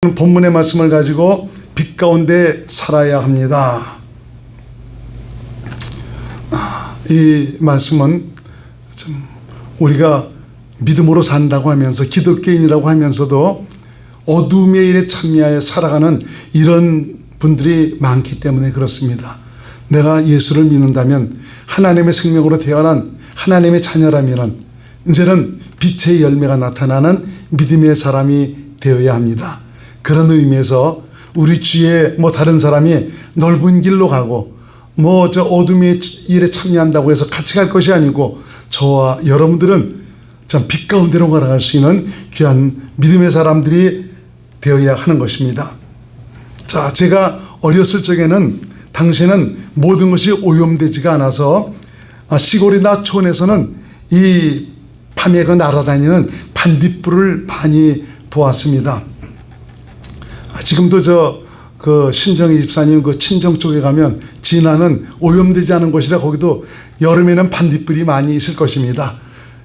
본문의 말씀을 가지고 빛 가운데 살아야 합니다. 이 말씀은 우리가 믿음으로 산다고 하면서 기독교인이라고 하면서도 어둠의 일에 참여하여 살아가는 이런 분들이 많기 때문에 그렇습니다. 내가 예수를 믿는다면 하나님의 생명으로 태어난 하나님의 자녀라면 이제는 빛의 열매가 나타나는 믿음의 사람이 되어야 합니다. 그런 의미에서 우리 주위에 다른 사람이 넓은 길로 가고 저 어둠의 일에 참여한다고 해서 같이 갈 것이 아니고 저와 여러분들은 참 빛 가운데로 걸어갈 수 있는 귀한 믿음의 사람들이 되어야 하는 것입니다. 자, 제가 어렸을 적에는 당시에는 모든 것이 오염되지가 않아서 시골이나 촌에서는 이 밤에 날아다니는 반딧불을 많이 보았습니다. 지금도 신정희 집사님 친정 쪽에 가면 진안은 오염되지 않은 곳이라 거기도 여름에는 반딧불이 많이 있을 것입니다.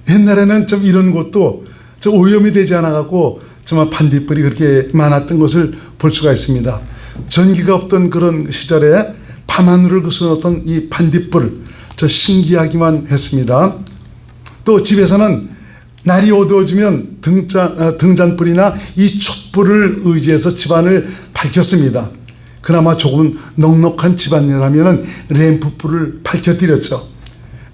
옛날에는 좀 이런 곳도 오염이 되지 않아갖고 정말 반딧불이 그렇게 많았던 것을 볼 수가 있습니다. 전기가 없던 그런 시절에 밤하늘을 그스렀던 이 반딧불, 신기하기만 했습니다. 또 집에서는 날이 어두워지면 등잔불이나 이 촛불을 의지해서 집안을 밝혔습니다. 그나마 조금 넉넉한 집안이라면 램프불을 밝혀드렸죠.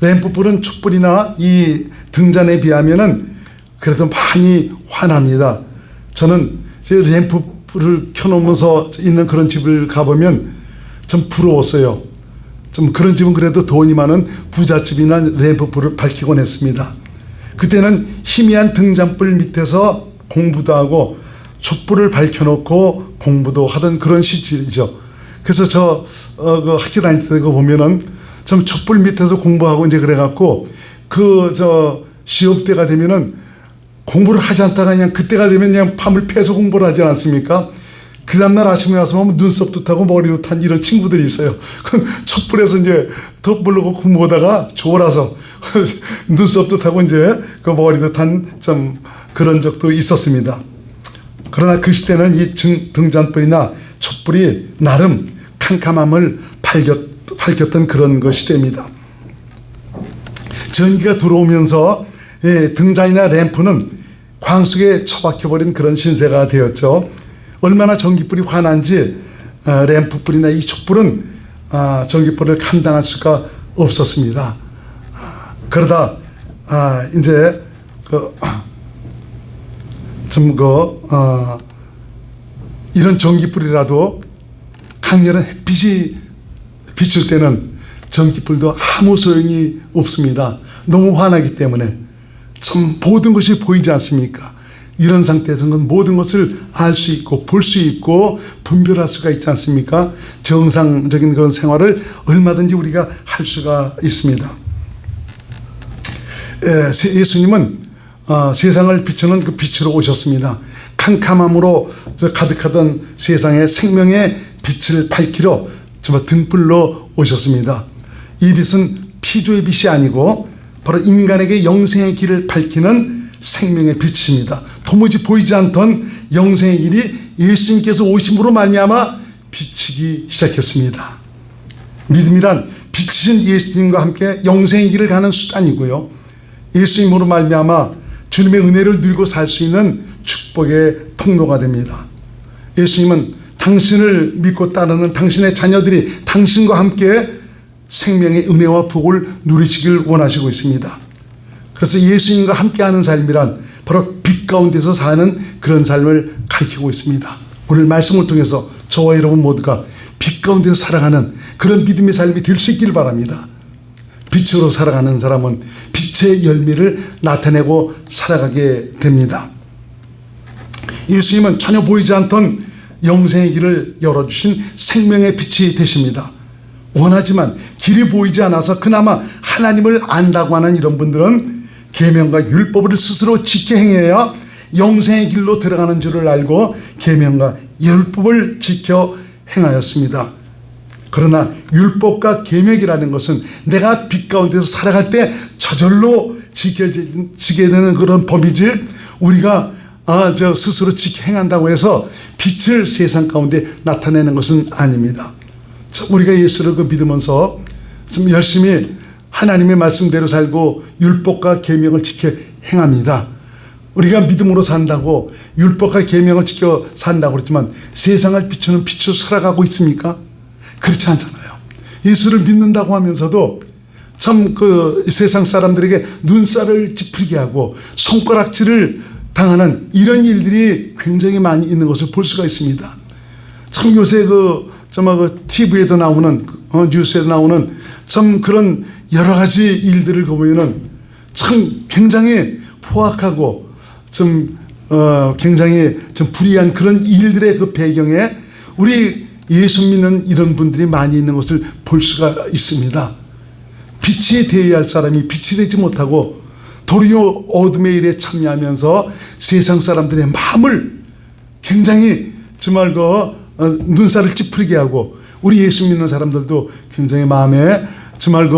램프불은 촛불이나 이 등잔에 비하면 그래도 많이 환합니다. 저는 램프불을 켜놓으면서 있는 그런 집을 가보면 좀 부러웠어요. 좀 그런 집은 그래도 돈이 많은 부잣집이나 램프불을 밝히곤 했습니다. 그때는 희미한 등잔불 밑에서 공부도 하고 촛불을 밝혀놓고 공부도 하던 그런 시절이죠. 그래서 저 학교 다닐 때 그거 보면은 좀 촛불 밑에서 공부하고 이제 그래갖고 시험 때가 되면은 공부를 하지 않다가 그냥 그때가 되면 그냥 밤을 패서 공부를 하지 않았습니까? 그 다음날 아침에 와서 보면 눈썹도 타고 머리도 탄 이런 친구들이 있어요. 그럼 촛불에서 이제 덧불르고 공부하다가 졸아서 눈썹도 타고 이제 그 머리도 탄 좀 그런 적도 있었습니다. 그러나 그 시대는 이 등잔불이나 촛불이 나름 캄캄함을 밝혔던 그런 시대입니다. 전기가 들어오면서 등잔이나 램프는 광속에 처박혀버린 그런 신세가 되었죠. 얼마나 전기불이 환한지 램프불이나 이 촛불은 전기불을 감당할 수가 없었습니다. 그러다 이제 이런 전기불이라도 강렬한 햇빛이 비출 때는 전기불도 아무 소용이 없습니다. 너무 환하기 때문에 참 모든 것이 보이지 않습니까? 이런 상태에서는 모든 것을 알 수 있고 볼 수 있고 분별할 수가 있지 않습니까? 정상적인 그런 생활을 얼마든지 우리가 할 수가 있습니다. 예수님은 세상을 비추는 그 빛으로 오셨습니다. 캄캄함으로 가득하던 세상에 생명의 빛을 밝히러 등불로 오셨습니다. 이 빛은 피조의 빛이 아니고 바로 인간에게 영생의 길을 밝히는 생명의 빛입니다. 도무지 보이지 않던 영생의 길이 예수님께서 오심으로 말미암아 비치기 시작했습니다. 믿음이란 빛이신 예수님과 함께 영생의 길을 가는 수단이고요. 예수님으로 말미암아 주님의 은혜를 누리고 살 수 있는 축복의 통로가 됩니다. 예수님은 당신을 믿고 따르는 당신의 자녀들이 당신과 함께 생명의 은혜와 복을 누리시길 원하시고 있습니다. 그래서 예수님과 함께하는 삶이란 바로 빛 가운데서 사는 그런 삶을 가리키고 있습니다. 오늘 말씀을 통해서 저와 여러분 모두가 빛 가운데서 살아가는 그런 믿음의 삶이 될 수 있기를 바랍니다. 빛으로 살아가는 사람은 빛의 열매를 나타내고 살아가게 됩니다. 예수님은 전혀 보이지 않던 영생의 길을 열어주신 생명의 빛이 되십니다. 원하지만 길이 보이지 않아서 그나마 하나님을 안다고 하는 이런 분들은 계명과 율법을 스스로 지켜 행해야 영생의 길로 들어가는 줄을 알고 계명과 율법을 지켜 행하였습니다. 그러나 율법과 계명이라는 것은 내가 빛 가운데서 살아갈 때 저절로 지게 되는 그런 법이지 우리가 스스로 지켜 행한다고 해서 빛을 세상 가운데 나타내는 것은 아닙니다. 우리가 예수를 믿으면서 좀 열심히 하나님의 말씀대로 살고 율법과 계명을 지켜 행합니다. 우리가 믿음으로 산다고 율법과 계명을 지켜 산다고 그랬지만 세상을 비추는 빛으로 살아가고 있습니까? 그렇지 않잖아요. 예수를 믿는다고 하면서도 참 세상 사람들에게 눈살을 찌푸리게 하고 손가락질을 당하는 이런 일들이 굉장히 많이 있는 것을 볼 수가 있습니다. 참 요새 TV에도 나오는 뉴스에도 나오는 참 그런 여러 가지 일들을 보면은 참 굉장히 포악하고 굉장히 좀 불의한 그런 일들의 그 배경에 우리 예수 믿는 이런 분들이 많이 있는 것을 볼 수가 있습니다. 빛이 되어야 할 사람이 빛이 되지 못하고 도리어 어둠의 일에 참여하면서 세상 사람들의 마음을 굉장히 정말 눈살을 찌푸리게 하고 우리 예수 믿는 사람들도 굉장히 마음에 정말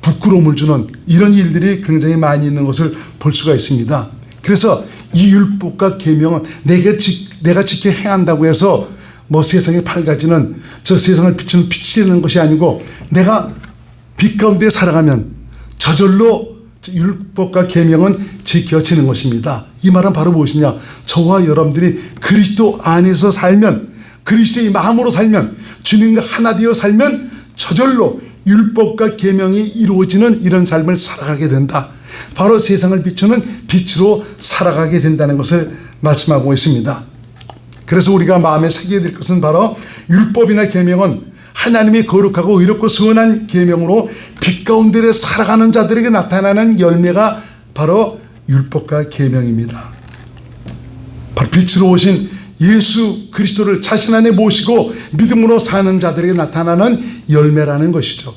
부끄러움을 주는 이런 일들이 굉장히 많이 있는 것을 볼 수가 있습니다. 그래서 이 율법과 계명은 내가 지켜 행한다고 해서 세상에 밝아지는 저 세상을 비추는 빛이 되는 것이 아니고 내가 빛 가운데 살아가면 저절로 율법과 계명은 지켜지는 것입니다. 이 말은 바로 무엇이냐? 저와 여러분들이 그리스도 안에서 살면, 그리스도의 마음으로 살면, 주님과 하나 되어 살면 저절로 율법과 계명이 이루어지는 이런 삶을 살아가게 된다. 바로 세상을 비추는 빛으로 살아가게 된다는 것을 말씀하고 있습니다. 그래서 우리가 마음에 새겨야 될 것은 바로 율법이나 계명은 하나님이 거룩하고 의롭고 선한 계명으로 빛 가운데 살아가는 자들에게 나타나는 열매가 바로 율법과 계명입니다. 바로 빛으로 오신 예수 그리스도를 자신 안에 모시고 믿음으로 사는 자들에게 나타나는 열매라는 것이죠.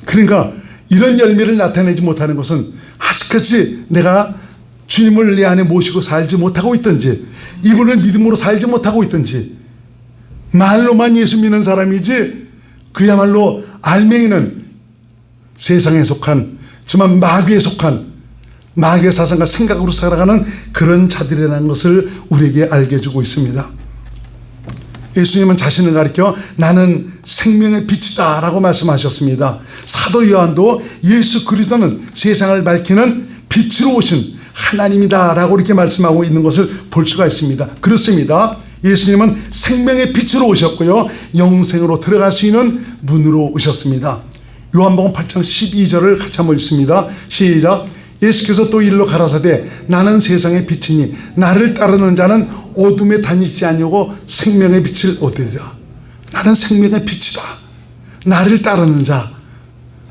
그러니까 이런 열매를 나타내지 못하는 것은 아직까지 내가 주님을 내 안에 모시고 살지 못하고 있든지 이분을 믿음으로 살지 못하고 있든지 말로만 예수 믿는 사람이지 그야말로 알맹이는 세상에 속한 정말 마귀에 속한 마귀의 사상과 생각으로 살아가는 그런 자들이라는 것을 우리에게 알게 해주고 있습니다. 예수님은 자신을 가리켜 나는 생명의 빛이다 라고 말씀하셨습니다. 사도 요한도 예수 그리스도는 세상을 밝히는 빛으로 오신 하나님이다 라고 이렇게 말씀하고 있는 것을 볼 수가 있습니다. 그렇습니다. 예수님은 생명의 빛으로 오셨고요, 영생으로 들어갈 수 있는 문으로 오셨습니다. 요한복음 8장 12절을 같이 한번 읽습니다. 시작. 예수께서 또 일로 가라사대 나는 세상의 빛이니 나를 따르는 자는 어둠에 다니지 아니하고 생명의 빛을 얻으리라. 나는 생명의 빛이다. 나를 따르는 자,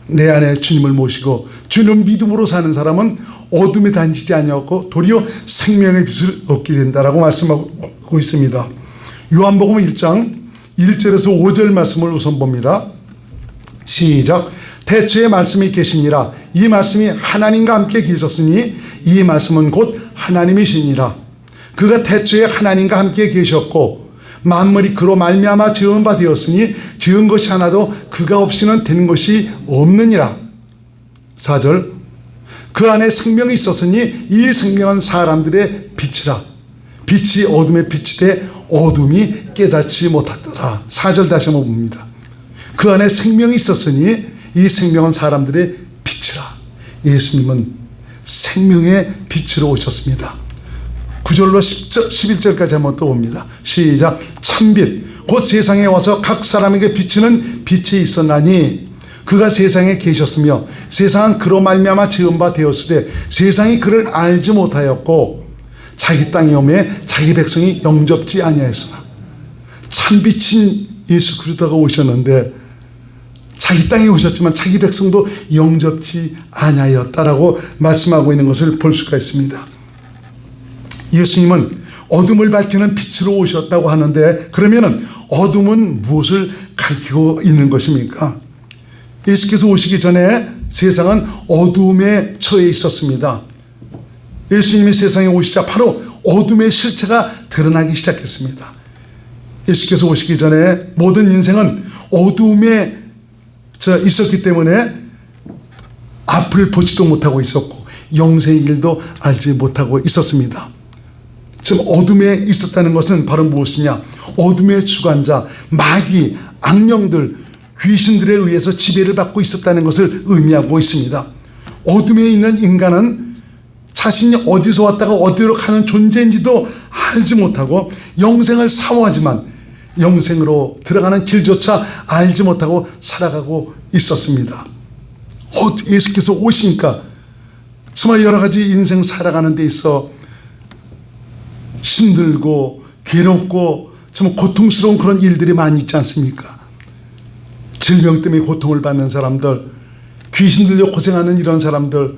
내 안에 주님을 모시고 주님 믿음으로 사는 사람은 어둠에 다니지 아니하고 도리어 생명의 빛을 얻게 된다라고 말씀하고 있습니다. 요한복음 1장 1절에서 5절 말씀을 우선 봅니다. 시작. 태초에 말씀이 계시니라. 이 말씀이 하나님과 함께 계셨으니 이 말씀은 곧 하나님이시니라. 그가 태초에 하나님과 함께 계셨고 만물이 그로 말미암아 지은 바 되었으니 지은 것이 하나도 그가 없이는 되는 것이 없느니라. 4절. 그 안에 생명이 있었으니 이 생명은 사람들의 빛이라. 빛이 어둠의 빛이 돼 어둠이 깨닫지 못하더라. 4절 다시 한번 봅니다. 그 안에 생명이 있었으니 이 생명은 사람들의 빛이라. 예수님은 생명의 빛으로 오셨습니다. 9절로 11절까지 한번 또 봅니다. 시작. 참빛 곧 세상에 와서 각 사람에게 비치는 빛이 있었나니 그가 세상에 계셨으며 세상은 그로 말미암아 지은 바 되었으되 세상이 그를 알지 못하였고 자기 땅에 오매 자기 백성이 영접지 아니하였으나. 참빛인 예수 그리스도가 오셨는데 자기 땅에 오셨지만 자기 백성도 영접지 아니하였다라고 말씀하고 있는 것을 볼 수가 있습니다. 예수님은 어둠을 밝히는 빛으로 오셨다고 하는데 그러면은 어둠은 무엇을 가리키고 있는 것입니까? 예수께서 오시기 전에 세상은 어둠에 처해 있었습니다. 예수님이 세상에 오시자 바로 어둠의 실체가 드러나기 시작했습니다. 예수께서 오시기 전에 모든 인생은 어둠에 있었기 때문에 앞을 보지도 못하고 있었고 영생의 일도 알지 못하고 있었습니다. 지금 어둠에 있었다는 것은 바로 무엇이냐? 어둠의 주관자, 마귀, 악령들, 귀신들에 의해서 지배를 받고 있었다는 것을 의미하고 있습니다. 어둠에 있는 인간은 자신이 어디서 왔다가 어디로 가는 존재인지도 알지 못하고 영생을 사모하지만 영생으로 들어가는 길조차 알지 못하고 살아가고 있었습니다. 예수께서 오시니까 정말 여러 가지 인생 살아가는 데 있어 힘들고 괴롭고 정말 고통스러운 그런 일들이 많이 있지 않습니까? 질병 때문에 고통을 받는 사람들, 귀신 들려 고생하는 이런 사람들,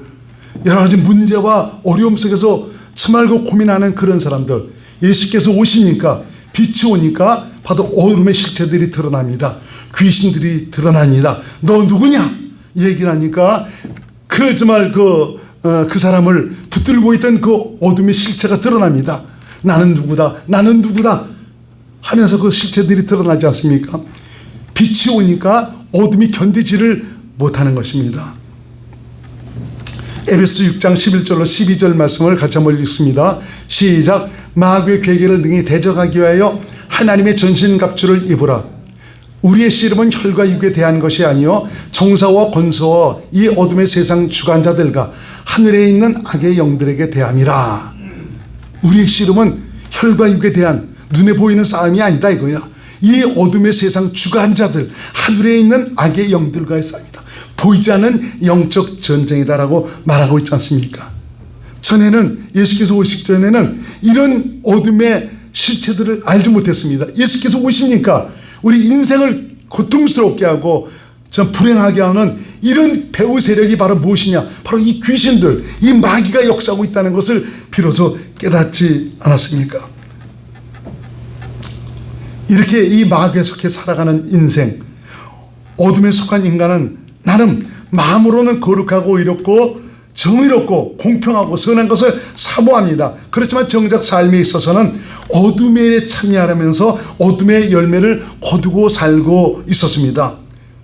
여러 가지 문제와 어려움 속에서 참말고 고민하는 그런 사람들, 예수께서 오시니까, 빛이 오니까 바로 어둠의 실체들이 드러납니다. 귀신들이 드러납니다. 너 누구냐? 얘기를 하니까 정말 그 사람을 붙들고 있던 그 어둠의 실체가 드러납니다. 나는 누구다, 나는 누구다 하면서 그 실체들이 드러나지 않습니까? 빛이 오니까 어둠이 견디지를 못하는 것입니다. 에베소 6장 11절로 12절 말씀을 같이 한번 읽습니다. 시작. 마귀의 괴계를 능히 대적하기 위하여 하나님의 전신갑주를 입으라. 우리의 씨름은 혈과 육에 대한 것이 아니요 정사와 권세와 이 어둠의 세상 주관자들과 하늘에 있는 악의 영들에게 대함이라. 우리의 씨름은 혈과 육에 대한 눈에 보이는 싸움이 아니다 이거야. 이 어둠의 세상 주관자들, 하늘에 있는 악의 영들과의 싸움이다. 보이지 않는 영적 전쟁이다라고 말하고 있지 않습니까? 전에는, 예수께서 오시기 전에는 이런 어둠의 실체들을 알지 못했습니다. 예수께서 오시니까 우리 인생을 고통스럽게 하고 좀 불행하게 하는 이런 배후 세력이 바로 무엇이냐? 바로 이 귀신들, 이 마귀가 역사하고 있다는 것을 비로소 깨닫지 않았습니까? 이렇게 이 마귀에 속해 살아가는 인생, 어둠에 속한 인간은 나름 마음으로는 거룩하고 의롭고 정의롭고 공평하고 선한 것을 사모합니다. 그렇지만 정작 삶에 있어서는 어둠의 일에 참여하면서 어둠의 열매를 거두고 살고 있었습니다.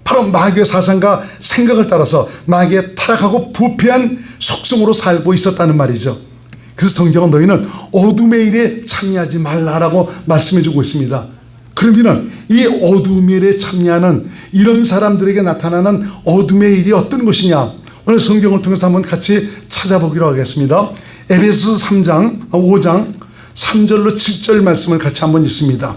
바로 마귀의 사상과 생각을 따라서 마귀의 타락하고 부패한 속성으로 살고 있었다는 말이죠. 그래서 성경은 너희는 어둠의 일에 참여하지 말라라고 말씀해주고 있습니다. 그러면 이 어둠의 일에 참여하는 이런 사람들에게 나타나는 어둠의 일이 어떤 것이냐? 오늘 성경을 통해서 한번 같이 찾아보기로 하겠습니다. 에베소 5장 3절로 7절 말씀을 같이 한번 읽습니다.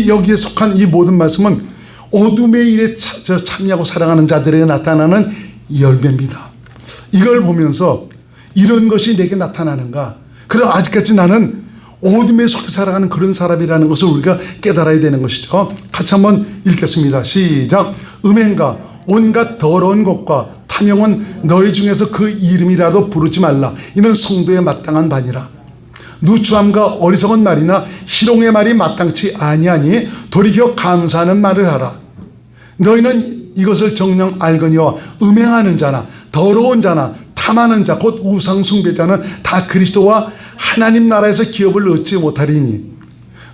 여기에 속한 이 모든 말씀은 어둠의 일에 참여하고 살아가는 자들에게 나타나는 열매입니다. 이걸 보면서 이런 것이 내게 나타나는가? 그럼 아직까지 나는 어둠에 속해 살아가는 그런 사람이라는 것을 우리가 깨달아야 되는 것이죠. 같이 한번 읽겠습니다. 시작. 음행과 온갖 더러운 것과 탐욕은 너희 중에서 그 이름이라도 부르지 말라. 이는 성도에 마땅한 바니라. 누추함과 어리석은 말이나 희롱의 말이 마땅치 아니하니 돌이켜 감사하는 말을 하라. 너희는 이것을 정녕 알거니와 음행하는 자나 더러운 자나 탐하는 자 곧 우상 숭배자는 다 그리스도와 하나님 나라에서 기업을 얻지 못하리니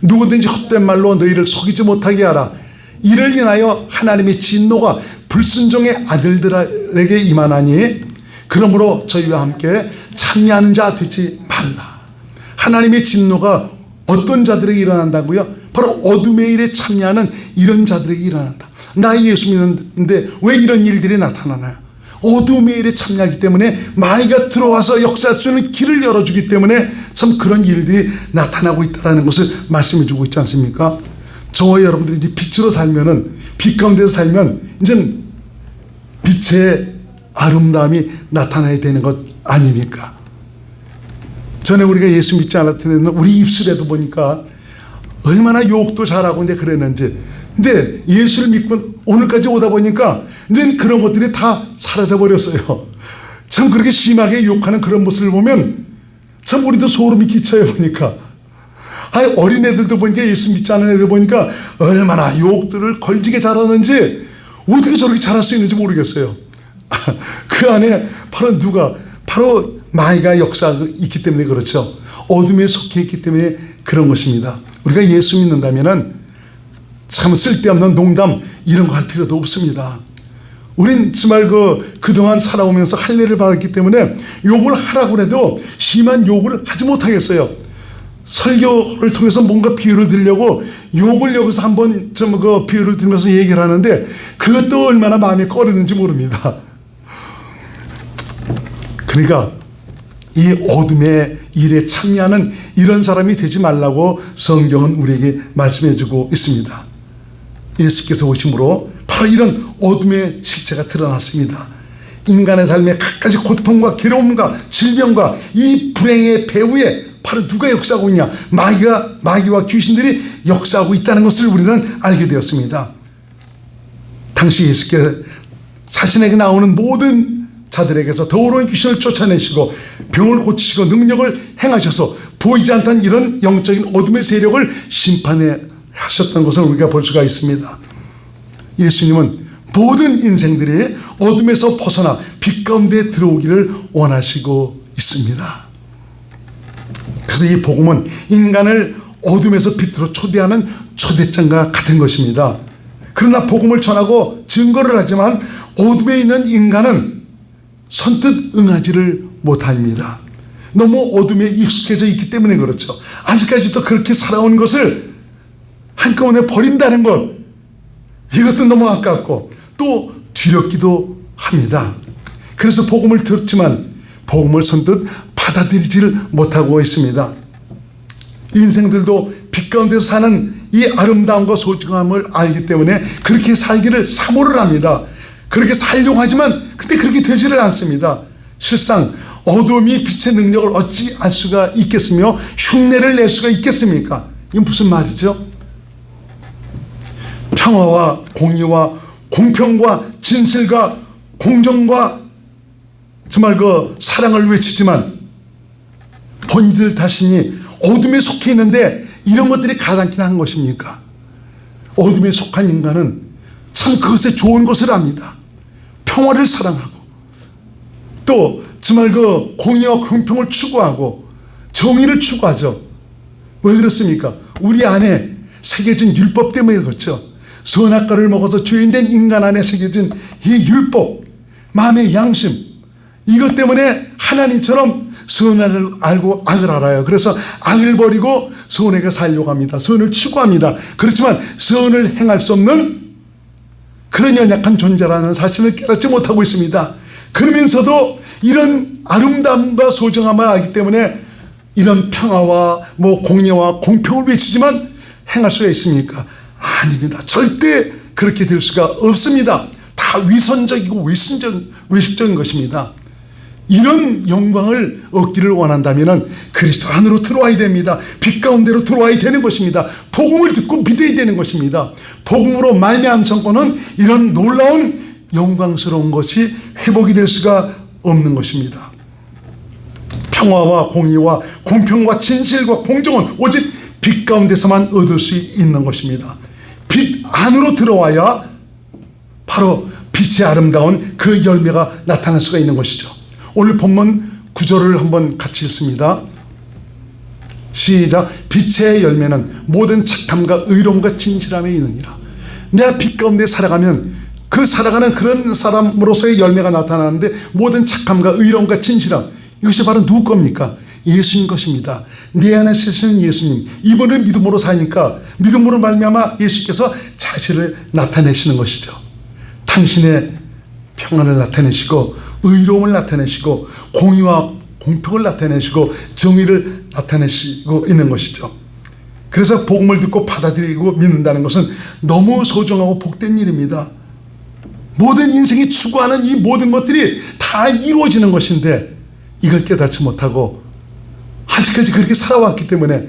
누구든지 헛된 말로 너희를 속이지 못하게 하라. 이를 인하여 하나님의 진노가 불순종의 아들들에게 임하나니 그러므로 저희와 함께 참여하는 자 되지 말라. 하나님의 진노가 어떤 자들에게 일어난다고요? 바로 어둠의 일에 참여하는 이런 자들에게 일어난다. 나 예수 믿는데 왜 이런 일들이 나타나나요? 어둠의 일에 참여하기 때문에 마귀가 들어와서 역사할 수 있는 길을 열어주기 때문에 참 그런 일들이 나타나고 있다는 것을 말씀해 주고 있지 않습니까? 저와 여러분들이 이제 빛으로 살면은, 빛 가운데서 살면 이제 빛의 아름다움이 나타나야 되는 것 아닙니까? 전에 우리가 예수 믿지 않을 때는 우리 입술에도 보니까 얼마나 욕도 잘하고 이제 그랬는지. 근데 예수를 믿고 오늘까지 오다 보니까 이제 그런 것들이 다 사라져 버렸어요. 참 그렇게 심하게 욕하는 그런 모습을 보면 참 우리도 소름이 끼쳐요. 보니까 어린애들도 보니까 예수 믿지 않은 애들 보니까 얼마나 욕들을 걸지게 잘하는지 어떻게 저렇게 잘할 수 있는지 모르겠어요. 그 안에 바로 바로 마귀가 역사가 있기 때문에 그렇죠. 어둠에 속해 있기 때문에 그런 것입니다. 우리가 예수 믿는다면은 참 쓸데없는 농담 이런 거 할 필요도 없습니다. 우린 정말 그동안 살아오면서 할례를 받았기 때문에 욕을 하라고 해도 심한 욕을 하지 못하겠어요. 설교를 통해서 뭔가 비유를 들려고 욕을 여기서 한번 좀 그 비유를 들면서 얘기를 하는데 그것도 얼마나 마음이 꺼리는지 모릅니다. 그러니까 이 어둠의 일에 참여하는 이런 사람이 되지 말라고 성경은 우리에게 말씀해주고 있습니다. 예수께서 오심으로 바로 이런 어둠의 실체가 드러났습니다. 인간의 삶에 갖가지 고통과 괴로움과 질병과 이 불행의 배후에 바로 누가 역사하고 있냐? 마귀와 귀신들이 역사하고 있다는 것을 우리는 알게 되었습니다. 당시 예수께서 자신에게 나오는 모든 자들에게서 더러운 귀신을 쫓아내시고 병을 고치시고 능력을 행하셔서 보이지 않던 이런 영적인 어둠의 세력을 심판해 하셨던 것을 우리가 볼 수가 있습니다. 예수님은 모든 인생들이 어둠에서 벗어나 빛 가운데 들어오기를 원하시고 있습니다. 그래서 이 복음은 인간을 어둠에서 빛으로 초대하는 초대장과 같은 것입니다. 그러나 복음을 전하고 증거를 하지만 어둠에 있는 인간은 선뜻 응하지를 못합니다. 너무 어둠에 익숙해져 있기 때문에 그렇죠. 아직까지도 그렇게 살아온 것을 한꺼번에 버린다는 것, 이것도 너무 아깝고 또 두렵기도 합니다. 그래서 복음을 듣지만 복음을 선뜻 받아들이지를 못하고 있습니다. 인생들도 빛 가운데서 사는 이 아름다움과 소중함을 알기 때문에 그렇게 살기를 사모를 합니다. 그렇게 살려고 하지만 그때 그렇게 되지를 않습니다. 실상 어둠이 빛의 능력을 어찌 알 수가 있겠으며 흉내를 낼 수가 있겠습니까? 이건 무슨 말이죠? 평화와 공의와 공평과 진실과 공정과 정말 그 사랑을 외치지만 본인들 자신이 어둠에 속해 있는데 이런 것들이 가당키나 한 것입니까? 어둠에 속한 인간은 참 그것에 좋은 것을 압니다. 평화를 사랑하고 또 정말 그 공의와 공평을 추구하고 정의를 추구하죠. 왜 그렇습니까? 우리 안에 새겨진 율법 때문에 그렇죠. 선악과를 먹어서 죄인된 인간 안에 새겨진 이 율법, 마음의 양심, 이것 때문에 하나님처럼 선을 알고 악을 알아요. 그래서 악을 버리고 선에게 살려고 합니다. 선을 추구합니다. 그렇지만 선을 행할 수 없는 그런 연약한 존재라는 사실을 깨닫지 못하고 있습니다. 그러면서도 이런 아름다움과 소중함을 알기 때문에 이런 평화와 공의와 공평을 외치지만 행할 수가 있습니까? 아닙니다. 절대 그렇게 될 수가 없습니다. 다 위선적이고 외식적인 것입니다. 이런 영광을 얻기를 원한다면 그리스도 안으로 들어와야 됩니다. 빛 가운데로 들어와야 되는 것입니다. 복음을 듣고 믿어야 되는 것입니다. 복음으로 말미암은 정권은 이런 놀라운 영광스러운 것이 회복이 될 수가 없는 것입니다. 평화와 공의와 공평과 진실과 공정은 오직 빛 가운데서만 얻을 수 있는 것입니다. 빛 안으로 들어와야 바로 빛의 아름다운 그 열매가 나타날 수가 있는 것이죠. 오늘 본문 9절을 한번 같이 읽습니다. 시작. 빛의 열매는 모든 착함과 의로움과 진실함에 있느니라. 내가 빛 가운데 살아가면 그 살아가는 그런 사람으로서의 열매가 나타나는데 모든 착함과 의로움과 진실함, 이것이 바로 누구 겁니까? 예수님 것입니다. 내 안에 사시는 예수님, 이분을 믿음으로 사니까 믿음으로 말미암아 예수께서 자신을 나타내시는 것이죠. 당신의 평안을 나타내시고 의로움을 나타내시고 공의와 공평을 나타내시고 정의를 나타내시고 있는 것이죠. 그래서 복음을 듣고 받아들이고 믿는다는 것은 너무 소중하고 복된 일입니다. 모든 인생이 추구하는 이 모든 것들이 다 이루어지는 것인데 이걸 깨닫지 못하고 아직까지 그렇게 살아왔기 때문에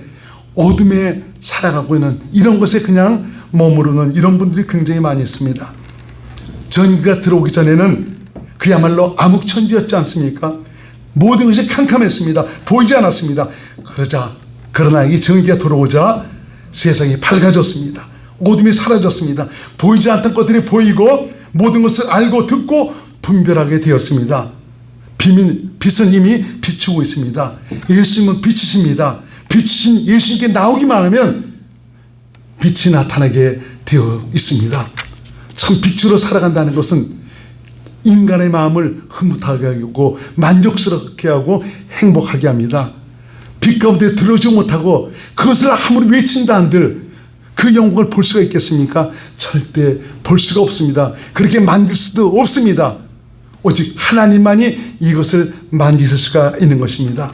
어둠에 살아가고 있는 이런 것에 그냥 머무르는 이런 분들이 굉장히 많이 있습니다. 전기가 들어오기 전에는 그야말로 암흑천지였지 않습니까? 모든 것이 캄캄했습니다. 보이지 않았습니다. 그러나 이 전기가 들어오자 세상이 밝아졌습니다. 어둠이 사라졌습니다. 보이지 않던 것들이 보이고 모든 것을 알고 듣고 분별하게 되었습니다. 빛은 이미 비추고 있습니다. 예수님은 빛이십니다. 빛이신 예수님께 나오기만 하면 빛이 나타나게 되어 있습니다. 참 빛으로 살아간다는 것은 인간의 마음을 흐뭇하게 하고 만족스럽게 하고 행복하게 합니다. 빛 가운데 들어오지 못하고 그것을 아무리 외친다 한들 그 영광을 볼 수가 있겠습니까? 절대 볼 수가 없습니다. 그렇게 만들 수도 없습니다. 오직 하나님만이 이것을 만드실 수가 있는 것입니다.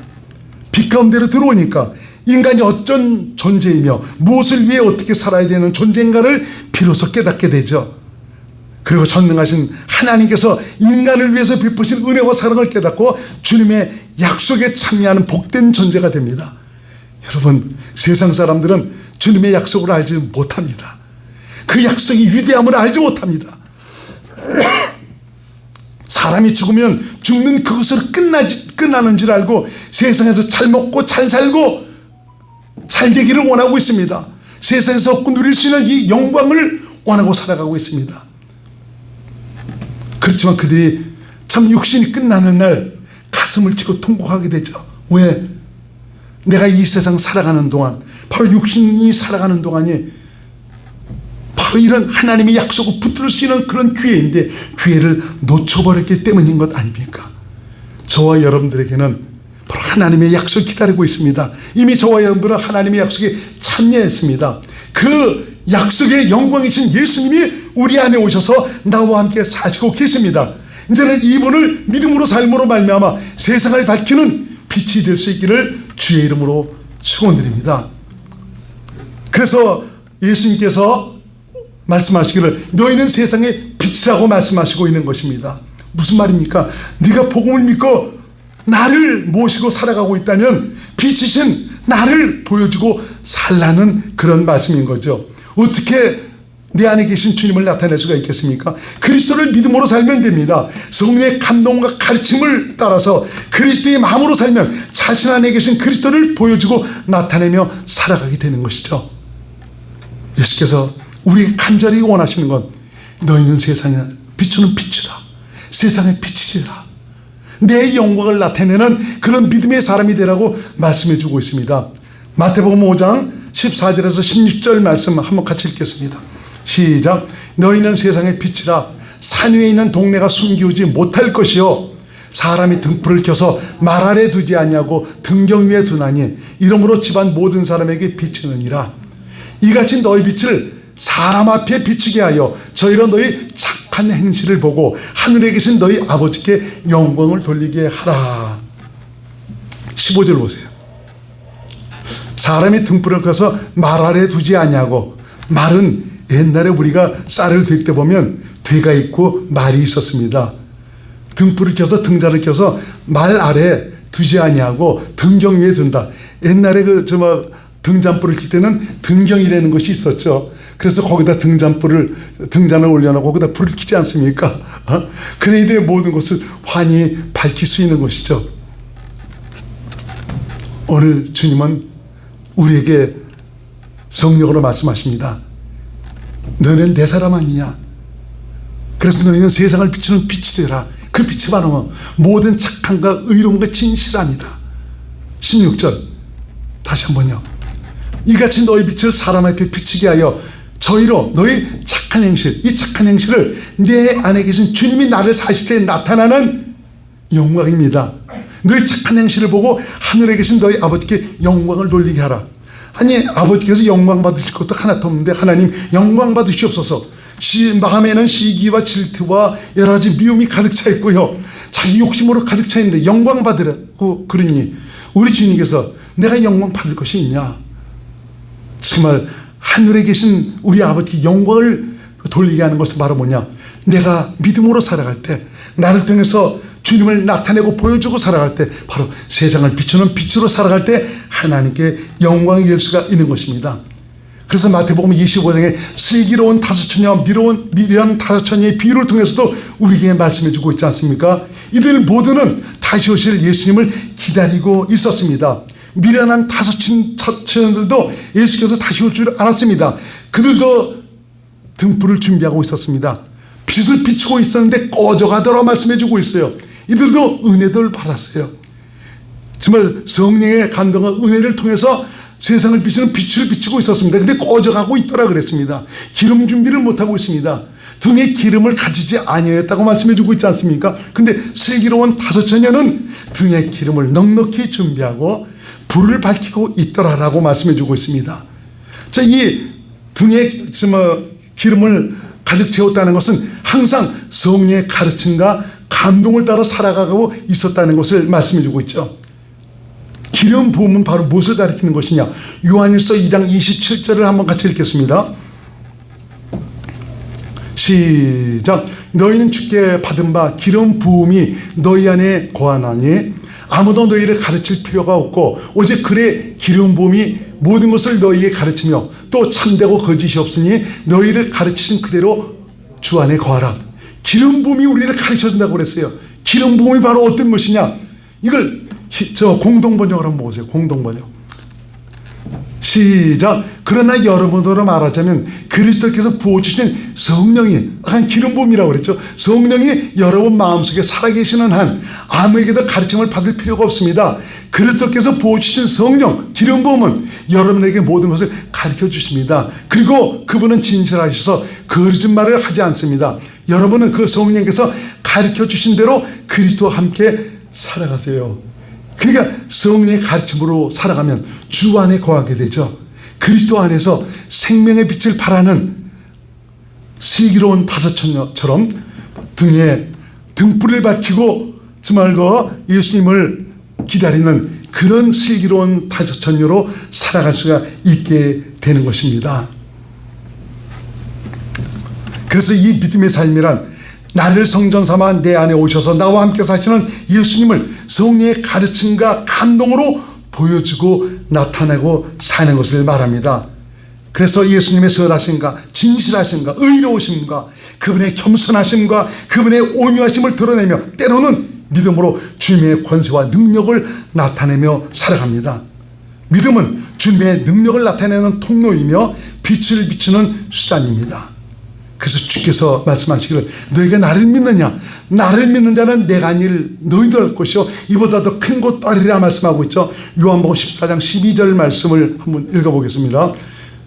빛 가운데로 들어오니까 인간이 어떤 존재이며 무엇을 위해 어떻게 살아야 되는 존재인가를 비로소 깨닫게 되죠. 그리고 전능하신 하나님께서 인간을 위해서 베푸신 은혜와 사랑을 깨닫고 주님의 약속에 참여하는 복된 존재가 됩니다. 여러분, 세상 사람들은 주님의 약속을 알지 못합니다. 그 약속이 위대함을 알지 못합니다. 사람이 죽으면 죽는 그것으로 끝나는 줄 알고 세상에서 잘 먹고 잘 살고 잘 되기를 원하고 있습니다. 세상에서 얻고 누릴 수 있는 이 영광을 원하고 살아가고 있습니다. 그렇지만 그들이 참 육신이 끝나는 날 가슴을 치고 통곡하게 되죠. 왜? 내가 이 세상 살아가는 동안, 바로 육신이 살아가는 동안이 바로 이런 하나님의 약속을 붙들 수 있는 그런 기회인데 기회를 놓쳐버렸기 때문인 것 아닙니까? 저와 여러분들에게는 바로 하나님의 약속이 기다리고 있습니다. 이미 저와 여러분들은 하나님의 약속에 참여했습니다. 그 약속의 영광이신 예수님이 우리 안에 오셔서 나와 함께 사시고 계십니다. 이제는 이분을 믿음으로 삶으로 말미암아 세상을 밝히는 빛이 될 수 있기를 주의 이름으로 축원드립니다. 그래서 예수님께서 말씀하시기를 너희는 세상의 빛이라고 말씀하시고 있는 것입니다. 무슨 말입니까? 네가 복음을 믿고 나를 모시고 살아가고 있다면 빛이신 나를 보여주고 살라는 그런 말씀인 거죠. 어떻게 내 안에 계신 주님을 나타낼 수가 있겠습니까? 그리스도를 믿음으로 살면 됩니다. 성령의 감동과 가르침을 따라서 그리스도의 마음으로 살면 자신 안에 계신 그리스도를 보여주고 나타내며 살아가게 되는 것이죠. 예수께서 우리 간절히 원하시는 건 너희는 세상에 비추는 빛이다. 세상의 빛이라. 내 영광을 나타내는 그런 믿음의 사람이 되라고 말씀해 주고 있습니다. 마태복음 5장 14절에서 16절 말씀 한번 같이 읽겠습니다. 시작. 너희는 세상의 빛이라. 산 위에 있는 동네가 숨기우지 못할 것이요 사람이 등불을 켜서 말 아래 두지 아니하고 등경 위에 두나니 이러므로 집안 모든 사람에게 비치느니라. 이같이 너희 빛을 사람 앞에 비추게 하여 저희로 너희 착한 행실을 보고 하늘에 계신 너희 아버지께 영광을 돌리게 하라. 15절 보세요. 사람이 등불을 켜서 말 아래 두지 아니하고, 말은 옛날에 우리가 쌀을 될 때 보면 되가 있고 말이 있었습니다. 등불을 켜서 등잔을 켜서 말 아래 두지 아니하고 등경 위에 둔다. 옛날에 등잔불을 켤 때는 등경이라는 것이 있었죠. 그래서 거기다 등잔을 올려놓고 거기다 불을 켜지 않습니까? 그래야 돼 모든 것을 환히 밝힐 수 있는 것이죠. 오늘 주님은 우리에게 성령으로 말씀하십니다. 너희는 내 사람 아니냐? 그래서 너희는 세상을 비추는 빛이 되라. 그 빛이 바로 모든 착함과 의로움과 진실함이다. 16절 다시 한번요. 이같이 너희 빛을 사람 앞에 비치게 하여 저희로 너희 착한 행실, 이 착한 행실을 내 안에 계신 주님이 나를 사실 때 나타나는 영광입니다. 너희 착한 행실을 보고 하늘에 계신 너희 아버지께 영광을 돌리게 하라. 아니, 아버지께서 영광 받으실 것도 하나도 없는데 하나님 영광 받으시옵소서. 마음에는 시기와 질투와 여러 가지 미움이 가득 차 있고요, 자기 욕심으로 가득 차 있는데 영광 받으라고 그러니 우리 주님께서 내가 영광 받을 것이 있냐? 정말 하늘에 계신 우리 아버지께 영광을 돌리게 하는 것은 바로 뭐냐? 내가 믿음으로 살아갈 때, 나를 통해서 주님을 나타내고 보여주고 살아갈 때, 바로 세상을 비추는 빛으로 살아갈 때 하나님께 영광이 될 수가 있는 것입니다. 그래서 마태복음 25장에 슬기로운 다섯처녀와 미련 다섯처녀의 비유를 통해서도 우리에게 말씀해 주고 있지 않습니까? 이들 모두는 다시 오실 예수님을 기다리고 있었습니다. 미련한 다섯처녀들도 예수께서 다시 올 줄 알았습니다. 그들도 등불을 준비하고 있었습니다. 빛을 비추고 있었는데 꺼져가더라 말씀해 주고 있어요. 이들도 은혜를 받았어요. 정말 성령의 감동과 은혜를 통해서 세상을 비추는 빛을 비추고 있었습니다. 근데 꺼져가고 있더라 그랬습니다. 기름 준비를 못하고 있습니다. 등에 기름을 가지지 아니하였다고 말씀해 주고 있지 않습니까? 근데 슬기로운 다섯처녀는 등에 기름을 넉넉히 준비하고 불을 밝히고 있더라라고 말씀해 주고 있습니다. 자, 이 등에 기름을 가득 채웠다는 것은 항상 성령의 가르침과 감동을 따라 살아가고 있었다는 것을 말씀해 주고 있죠. 기름 부음은 바로 무엇을 가리키는 것이냐? 요한일서 2장 27절을 한번 같이 읽겠습니다. 시작. 너희는 주께 받은 바 기름 부음이 너희 안에 거하나니 아무도 너희를 가르칠 필요가 없고 오직 그의 기름 부음이 모든 것을 너희에게 가르치며 또 참되고 거짓이 없으니 너희를 가르치신 그대로 주 안에 거하라. 기름 부음이 우리를 가르쳐준다고 그랬어요. 기름 부음이 바로 어떤 것이냐? 이걸 공동번역을 한번 보세요. 공동번역. 시작. 그러나 여러분으로 말하자면 그리스도께서 부어주신 성령이 한 기름 부음이라고 그랬죠. 성령이 여러분 마음속에 살아계시는 한 아무에게도 가르침을 받을 필요가 없습니다. 그리스도께서 부어주신 성령 기름 부음은 여러분에게 모든 것을 가르쳐 주십니다. 그리고 그분은 진실하셔서 거짓말을 하지 않습니다. 여러분은 그 성령께서 가르쳐 주신 대로 그리스도와 함께 살아가세요. 그러니까 성령의 가르침으로 살아가면 주 안에 거하게 되죠. 그리스도 안에서 생명의 빛을 발하는 슬기로운 다섯처녀처럼 등에 등불을 밝히고 정말 예수님을 기다리는 그런 슬기로운 다섯처녀로 살아갈 수가 있게 되는 것입니다. 그래서 이 믿음의 삶이란 나를 성전 삼아 내 안에 오셔서 나와 함께 사시는 예수님을 성령의 가르침과 감동으로 보여주고 나타내고 사는 것을 말합니다. 그래서 예수님의 선하심과 진실하심과 의로우심과 그분의 겸손하심과 그분의 온유하심을 드러내며 때로는 믿음으로 주님의 권세와 능력을 나타내며 살아갑니다. 믿음은 주님의 능력을 나타내는 통로이며 빛을 비추는 수단입니다. 그래서 주께서 말씀하시기를 너희가 나를 믿느냐? 나를 믿는 자는 내가 아닐 너희도 할 것이요 이보다 더 큰 것도 아리라 말씀하고 있죠. 요한복음 14장 12절 말씀을 한번 읽어보겠습니다.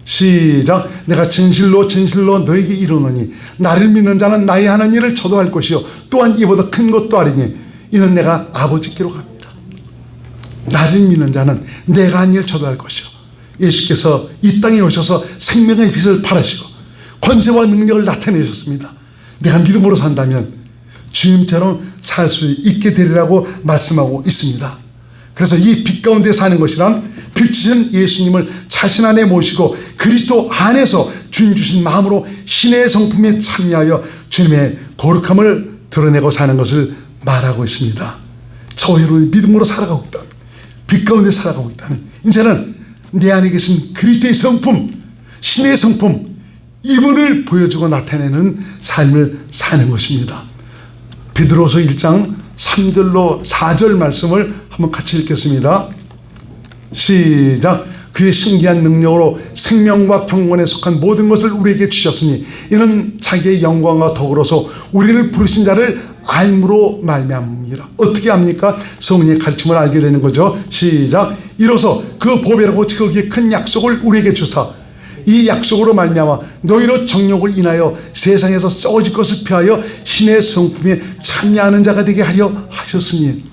시작. 내가 진실로 진실로 너희에게 이르노니 나를 믿는 자는 나의 하는 일을 저도 할 것이요 또한 이보다 큰 것도 아리니 이는 내가 아버지께로 갑니다. 나를 믿는 자는 내가 한 일 저도 할 것이요. 예수께서 이 땅에 오셔서 생명의 빛을 발하시고 권세와 능력을 나타내셨습니다. 내가 믿음으로 산다면 주님처럼 살 수 있게 되리라고 말씀하고 있습니다. 그래서 이 빛 가운데 사는 것이란 빛이신 예수님을 자신 안에 모시고 그리스도 안에서 주님 주신 마음으로 신의 성품에 참여하여 주님의 거룩함을 드러내고 사는 것을 말하고 있습니다. 저희로 믿음으로 살아가고 있다. 빛 가운데 살아가고 있다는 이제는 내 안에 계신 그리스도의 성품, 신의 성품 이분을 보여주고 나타내는 삶을 사는 것입니다. 베드로서 1장 3절로 4절 말씀을 한번 같이 읽겠습니다. 시작. 그의 신기한 능력으로 생명과 경건에 속한 모든 것을 우리에게 주셨으니 이는 자기의 영광과 덕으로서 우리를 부르신 자를 알므로 말미암음이라. 어떻게 합니까? 성령의 가르침을 알게 되는 거죠. 시작. 이로써 그 보배라고 거기에 큰 약속을 우리에게 주사 이 약속으로 말미암아 너희로 정욕을 인하여 세상에서 썩어질 것을 피하여 신의 성품에 참여하는 자가 되게 하려 하셨으니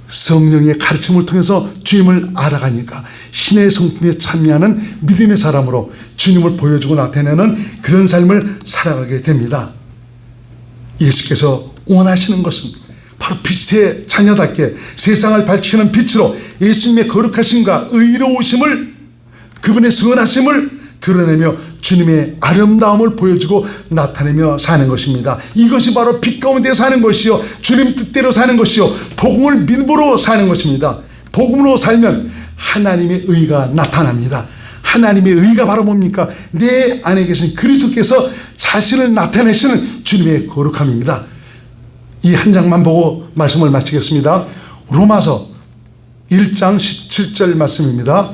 성령의 가르침을 통해서 주님을 알아가니까 신의 성품에 참여하는 믿음의 사람으로 주님을 보여주고 나타내는 그런 삶을 살아가게 됩니다. 예수께서 원하시는 것은 바로 빛의 자녀답게 세상을 밝히는 빛으로 예수님의 거룩하심과 의로우심을 그분의 선하심을 드러내며 주님의 아름다움을 보여주고 나타내며 사는 것입니다. 이것이 바로 빛 가운데 사는 것이요 주님 뜻대로 사는 것이요 복음을 믿음으로 사는 것입니다. 복음으로 살면 하나님의 의가 나타납니다. 하나님의 의가 바로 뭡니까? 내 안에 계신 그리스도께서 자신을 나타내시는 주님의 거룩함입니다. 이 한 장만 보고 말씀을 마치겠습니다. 로마서 1장 17절 말씀입니다.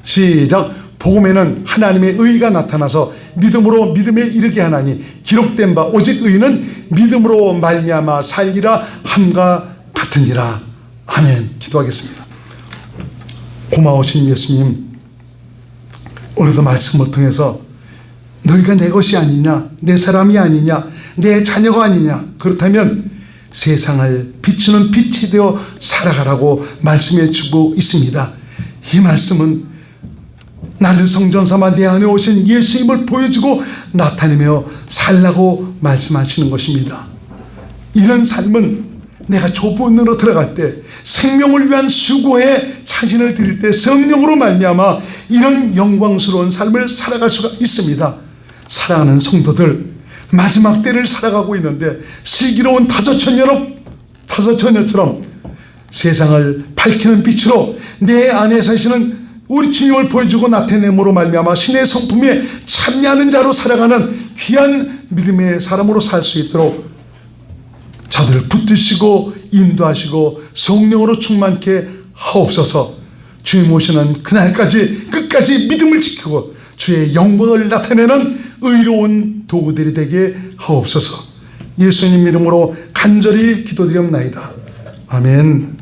시작. 복음에는 하나님의 의가 나타나서 믿음으로 믿음에 이르게 하나니 기록된 바 오직 의는 믿음으로 말미암아 살리라 함과 같으니라. 아멘. 기도하겠습니다. 고마우신 예수님, 오늘도 말씀을 통해서 너희가 내 것이 아니냐, 내 사람이 아니냐, 내 자녀가 아니냐, 그렇다면 세상을 비추는 빛이 되어 살아가라고 말씀해 주고 있습니다. 이 말씀은 나를 성전 삼아 내 안에 오신 예수님을 보여주고 나타내며 살라고 말씀하시는 것입니다. 이런 삶은 내가 좁은으로 들어갈 때, 생명을 위한 수고에 자신을 드릴 때 성령으로 말미암아 이런 영광스러운 삶을 살아갈 수가 있습니다. 사랑하는 성도들, 마지막 때를 살아가고 있는데 슬기로운 다섯처녀처럼 세상을 밝히는 빛으로 내 안에 사시는 우리 주님을 보여주고 나타내므로 말미암아 신의 성품에 참여하는 자로 살아가는 귀한 믿음의 사람으로 살 수 있도록 저들을 붙드시고 인도하시고 성령으로 충만케 하옵소서. 주님 오시는 그날까지 끝까지 믿음을 지키고 주의 영광을 나타내는 의로운 도구들이 되게 하옵소서. 예수님 이름으로 간절히 기도드리옵나이다. 아멘.